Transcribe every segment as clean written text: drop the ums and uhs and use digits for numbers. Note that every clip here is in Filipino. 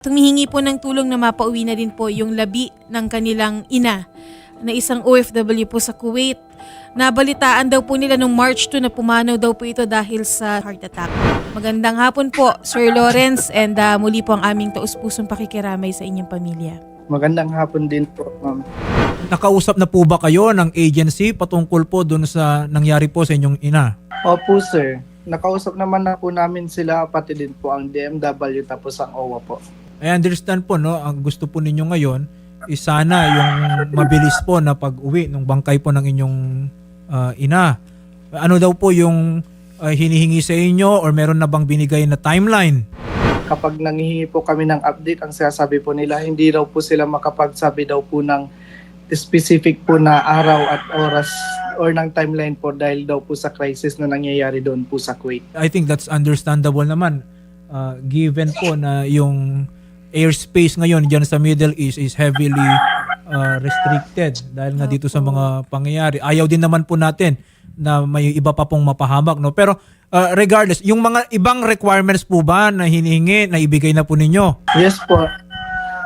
Tumihingi po ng tulong na mapauwi na din po yung labi ng kanilang ina na isang OFW po sa Kuwait. Nabalitaan daw po nila nung March 2 na pumanaw daw po ito dahil sa heart attack. Magandang hapon po, Sir Lawrence, and muli po ang aming taus-pusong pakikiramay sa inyong pamilya. Magandang hapon din po, ma'am. Nakausap na po ba kayo ng agency patungkol po dun sa nangyari po sa inyong ina? Opo, sir. Nakausap naman na po namin sila, pati din po ang DMW tapos ang OWA po. I understand po, no, ang gusto po ninyo ngayon is sana yung mabilis po na pag-uwi ng bangkay po ng inyong ina. Ano daw po yung hinihingi sa inyo or meron na bang binigay na timeline? Kapag nanghihingi po kami ng update, ang sinasabi po nila, hindi daw po sila makapagsabi daw po ng specific po na araw at oras or ng timeline po dahil daw po sa crisis na nangyayari doon po sa Kuwait. I think that's understandable naman given po na yung airspace ngayon dyan sa Middle East is heavily restricted dahil nga dito sa mga pangyayari. Ayaw din naman po natin na may iba pa pong mapahamak, no? Pero regardless, yung mga ibang requirements po ba na hinihingi na ibigay na po ninyo? Yes po.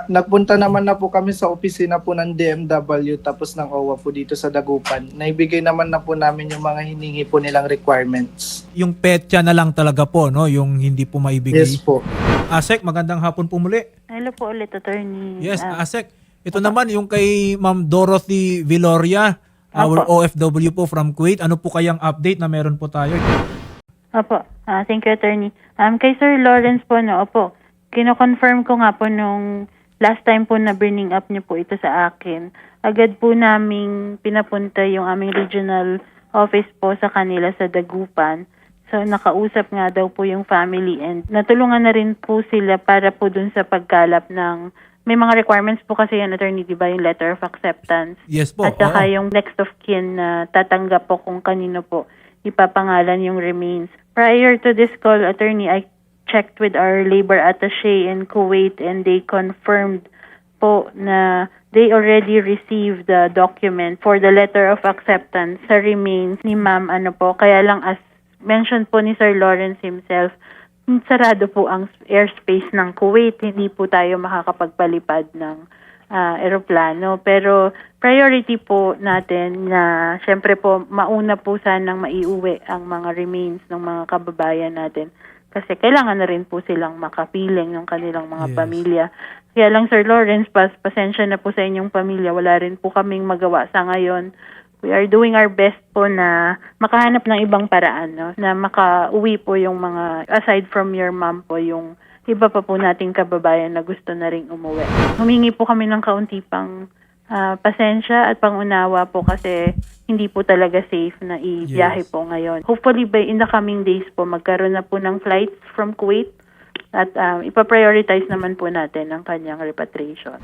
Nagpunta naman na po kami sa opisina po ng DMW tapos ng OWA po dito sa Dagupan. Naibigay naman na po namin yung mga hiningi po nilang requirements. Yung petsa na lang talaga po, no? Yung hindi po maibigay. Yes po. Asek, magandang hapon po muli. Hello po ulit, attorney. Yes, Asek. Ito naman yung kay Ma'am Dorothy Villoria, our OFW po from Kuwait. Ano po kayang update na meron po tayo? Opo. Thank you, attorney. Kay Sir Lawrence po, no, opo. Kino-confirm ko nga po nung last time po na bringing up niyo po ito sa akin. Agad po naming pinapunta yung aming regional office po sa kanila sa Dagupan. So, nakausap nga daw po yung family and natulungan na rin po sila para po dun sa pagkalap ng may mga requirements po kasi yan, attorney, di ba, yung letter of acceptance. Yes po. At saka oo. yung next of kin na tatanggap po kung kanino po ipapangalan yung remains. Prior to this call, attorney, I checked with our labor attaché in Kuwait and they confirmed po na they already received the document for the letter of acceptance sa remains ni ma'am, ano po. Kaya lang as mentioned po ni Sir Lawrence himself, sarado po ang airspace ng Kuwait. Hindi po tayo makakapagpalipad ng eroplano. Pero priority po natin na syempre po mauna po sanang maiuwi ang mga remains ng mga kababayan natin. Kasi kailangan na rin po silang makapiling ng kanilang mga Yes. pamilya. Kaya lang Sir Lawrence, pasensya na po sa inyong pamilya. Wala rin po kaming magawa sa ngayon. We are doing our best po na makahanap ng ibang paraan, no? Na makauwi po yung mga, aside from your mom po, yung iba pa po nating kababayan na gusto na ring umuwi. Humingi po kami ng kaunti pang pasensya at pangunawa po kasi hindi po talaga safe na ibiyahe Yes. po ngayon. Hopefully by in the coming days po magkaroon na po ng flights from Kuwait at ipaprioritize naman po natin ang kanyang repatriation.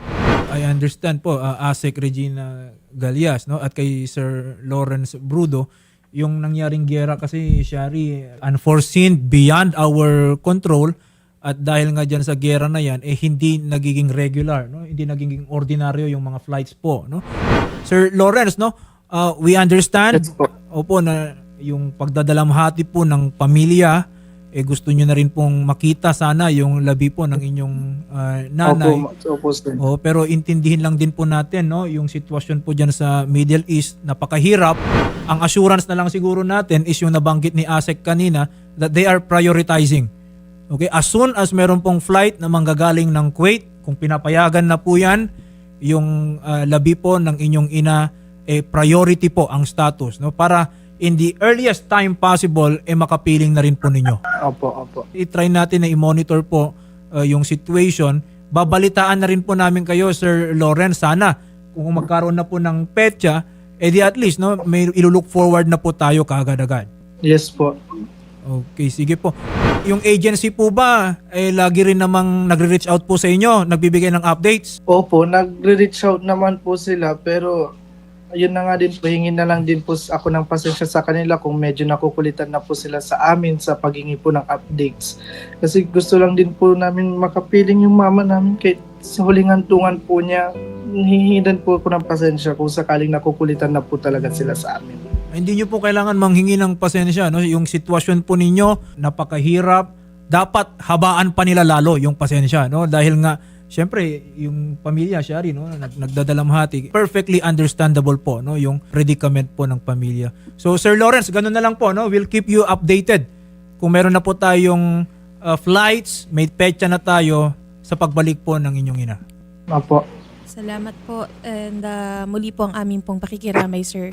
I understand po, Asek Regina Galias, no? At kay Sir Lawrence Brudo, yung nangyaring giyera kasi, Shari, unforeseen, beyond our control. At dahil nga dyan sa giyera na yan, hindi nagiging regular, no? Hindi nagiging ordinaryo yung mga flights po, no? Sir Lawrence, no? We understand, Yes po. opo, na yung pagdadalamhati po ng pamilya, gusto nyo na rin pong makita sana yung labi po ng inyong nanay. Opo, sir. Oh, pero intindihin lang din po natin, no, yung sitwasyon po diyan sa Middle East, napakahirap. Ang assurance na lang siguro natin is yung nabanggit ni Asek kanina that they are prioritizing. Okay, as soon as meron pong flight na manggagaling ng Kuwait, kung pinapayagan na po 'yan, yung labi po ng inyong ina priority po ang status, no, para in the earliest time possible makapiling na rin po ninyo. Opo. I-try natin na i-monitor po yung situation. Babalitaan na rin po namin kayo, Sir Lawrence. Sana kung magkaroon na po ng petsa, di at least, no, may ilulook forward na po tayo kaagad-agad. Yes po. Okay, sige po. Yung agency po ba, lagi rin namang nagre-reach out po sa inyo, nagbibigay ng updates? Opo, nagre-reach out naman po sila pero ayun na nga din po, hingin na lang din po ako ng pasensya sa kanila kung medyo nakukulitan na po sila sa amin sa paghingi po ng updates. Kasi gusto lang din po namin makapiling yung mama namin kahit sa huling hantungan po niya. Hihindan po ako ng pasensya kung sakaling nakukulitan na po talaga sila sa amin. Hindi nyo po kailangan manghingi ng pasensya, no? Yung sitwasyon po ninyo, napakahirap, dapat habaan pa nila lalo yung pasensya, no? Dahil nga syempre yung pamilya siya rin, no, nagdadalamhati. Perfectly understandable po, no, yung predicament po ng pamilya. So Sir Lawrence, ganun na lang po, no? We'll keep you updated. Kung meron na po tayong flights, may petsa na tayo sa pagbalik po ng inyong ina. Opo. Salamat po and muli po ang aming pong pakikiramay, sir.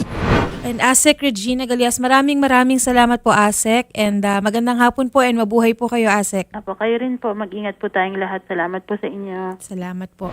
And ASEC Regina Galias, maraming salamat po, ASEC, and magandang hapon po and mabuhay po kayo, ASEC. Apo, kayo rin po. Mag-ingat po tayong lahat. Salamat po sa inyo. Salamat po.